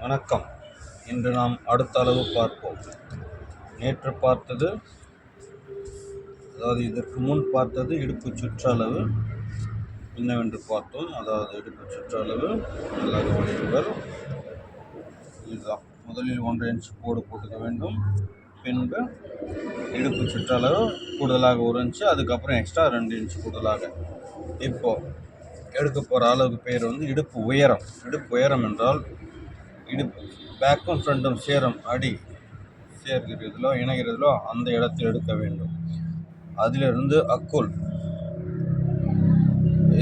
வணக்கம். இன்று நாம் அடுத்த அளவு பார்ப்போம். நேற்று பார்த்தது, அதாவது இதற்கு முன் பார்த்தது இடுப்பு சுற்றளவு என்னவென்று பார்த்தோம். அதாவது இடுப்பு சுற்றளவு நல்ல கவனியுங்கள். இதுதான். முதலில் 1 இன்ச் கோடு போட்டுக்க வேண்டும். பின்பு இடுப்பு சுற்றளவு கூடுதலாக 1 இன்ச்சு, அதுக்கப்புறம் எக்ஸ்ட்ரா 2 இன்ச் கூடுதலாக. இப்போ எடுக்க போகிற அளவுக்கு பேர் இடுப்பு உயரம். இடுப்பு உயரம் என்றால் இடுப்பு பேக்கும் ஃப்ரண்ட்டும் சேரும் அடி சேர்கிறதிலோ இணைகிறதிலோ அந்த இடத்தில் எடுக்க வேண்டும். அதிலிருந்து அக்குள்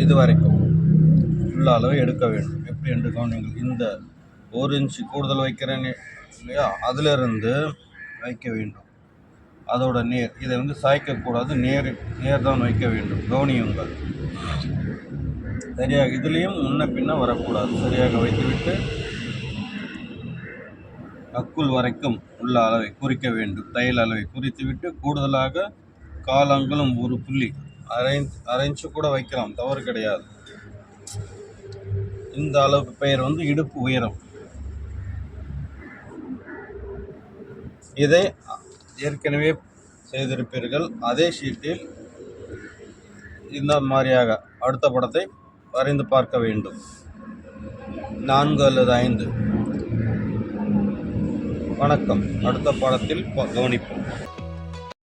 இது வரைக்கும் உள்ள அளவை எடுக்க வேண்டும். எப்படி என்று கவனிங்கள். இந்த 1 இன்ச்சு கூடுதல் வைக்கிறேன் இல்லையா, அதிலிருந்து வைக்க வேண்டும். அதோட நேர் இதை சாய்க்கக்கூடாது, நேர் தான் வைக்க வேண்டும். கவனியுங்கள். சரியாக இதுலேயும் முன்ன பின்ன வரக்கூடாது. சரியாக வைத்துவிட்டு அக்குள் வரைக்கும் உள்ள அளவை குறிக்க வேண்டும். தையல் அளவை குறித்துவிட்டு கூடுதலாக காலங்களும் 1 புள்ளி அரை இன்ச்சு கூட வைக்கலாம், தவறு கிடையாது. இந்த அளவுக்கு பெயர் இடுப்பு உயரம். இதை ஏற்கனவே செய்திருப்பீர்கள். அதே ஷீட்டில் இந்த மாதிரியாக அடுத்த படத்தை வரைந்து பார்க்க வேண்டும். 4 அல்லது 5. வணக்கம். அடுத்த பாடத்தில் கவனிப்போம்.